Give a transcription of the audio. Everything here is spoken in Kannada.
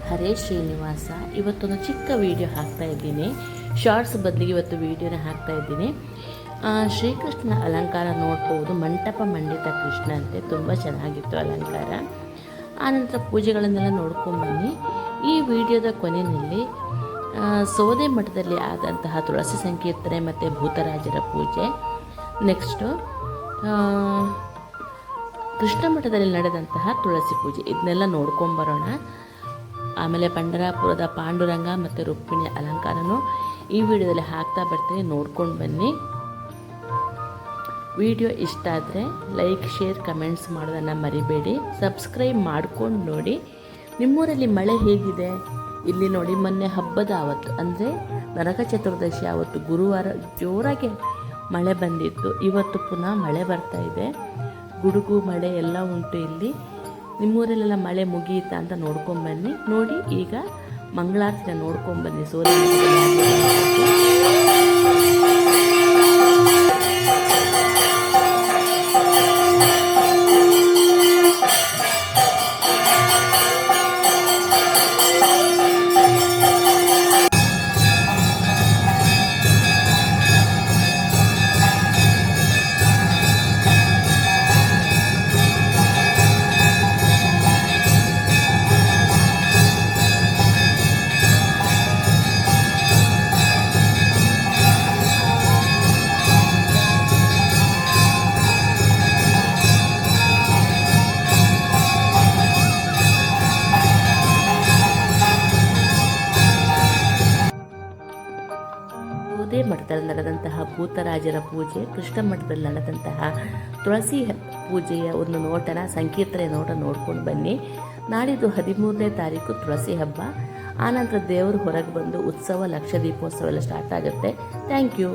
ಹರೇ ಶ್ರೀನಿವಾಸ. ಇವತ್ತೊಂದು ಚಿಕ್ಕ ವಿಡಿಯೋ ಹಾಕ್ತಾ ಇದ್ದೀನಿ. ಶಾರ್ಟ್ಸ್ ಬದಲಿಗೆ ಇವತ್ತು ವಿಡಿಯೋನ ಹಾಕ್ತಾ ಇದ್ದೀನಿ. ಶ್ರೀಕೃಷ್ಣನ ಅಲಂಕಾರ ನೋಡ್ಬೋದು. ಮಂಟಪ ಮಂಡಿತ ಕೃಷ್ಣ ಅಂತೆ, ತುಂಬ ಚೆನ್ನಾಗಿತ್ತು ಅಲಂಕಾರ. ಆನಂತರ ಪೂಜೆಗಳನ್ನೆಲ್ಲ ನೋಡ್ಕೊಂಡ್ಬನ್ನಿ. ಈ ವಿಡಿಯೋದ ಕೊನೆಯಲ್ಲಿ ಸೋದೆ ಮಠದಲ್ಲಿ ಆದಂತಹ ತುಳಸಿ ಸಂಕೀರ್ತನೆ ಮತ್ತು ಭೂತರಾಜರ ಪೂಜೆ, ನೆಕ್ಸ್ಟು ಕೃಷ್ಣ ಮಠದಲ್ಲಿ ನಡೆದಂತಹ ತುಳಸಿ ಪೂಜೆ, ಇದನ್ನೆಲ್ಲ ನೋಡ್ಕೊಂಬರೋಣ. ಆಮೇಲೆ ಪಂಡರಾಪುರದ ಪಾಂಡುರಂಗ ಮತ್ತು ರುಕ್ಮಿಣಿ ಅಲಂಕಾರನೂ ಈ ವಿಡಿಯೋದಲ್ಲಿ ಹಾಕ್ತಾ ಬರ್ತೀನಿ, ನೋಡ್ಕೊಂಡು ಬನ್ನಿ. ವಿಡಿಯೋ ಇಷ್ಟ ಆದರೆ ಲೈಕ್, ಶೇರ್, ಕಮೆಂಟ್ಸ್ ಮಾಡೋದನ್ನು ಮರಿಬೇಡಿ. ಸಬ್ಸ್ಕ್ರೈಬ್ ಮಾಡ್ಕೊಂಡು ನೋಡಿ. ನಿಮ್ಮೂರಲ್ಲಿ ಮಳೆ ಹೇಗಿದೆ? ಇಲ್ಲಿ ನೋಡಿ, ಮೊನ್ನೆ ಹಬ್ಬದ ಆವತ್ತು ಅಂದರೆ ನರಕ ಚತುರ್ದಶಿ ಆವತ್ತು ಗುರುವಾರ ಜೋರಾಗಿ ಮಳೆ ಬಂದಿತ್ತು. ಇವತ್ತು ಪುನಃ ಮಳೆ ಬರ್ತಾ ಇದೆ. ಗುಡುಗು ಮಳೆ ಎಲ್ಲ ಉಂಟು ಇಲ್ಲಿ. ನಿಮ್ಮೂರಲ್ಲೆಲ್ಲ ಮಳೆ ಮುಗಿಯಿತಾ ಅಂತ ನೋಡ್ಕೊಂಬನ್ನಿ. ನೋಡಿ, ಈಗ ಮಂಗಳಾರತಿನ ನೋಡ್ಕೊಂಬನ್ನಿ. ಸೋದೆ ಮಠದಲ್ಲಿ ನಡೆದಂತಹ ಭೂತರಾಜರ ಪೂಜೆ, ಕೃಷ್ಣ ಮಠದಲ್ಲಿ ನಡೆದಂತಹ ತುಳಸಿ ಪೂಜೆಯ ಒಂದು ನೋಟನ, ಸಂಕೀರ್ತನೆ ನೋಟ ನೋಡ್ಕೊಂಡು ಬನ್ನಿ. ನಾಡಿದ್ದು 13ನೇ ತಾರೀಕು ತುಳಸಿ ಹಬ್ಬ. ಆನಂತರ ದೇವರು ಹೊರಗೆ ಬಂದು ಉತ್ಸವ, ಲಕ್ಷ ದೀಪೋತ್ಸವ ಎಲ್ಲ ಸ್ಟಾರ್ಟ್ ಆಗುತ್ತೆ. Thank you.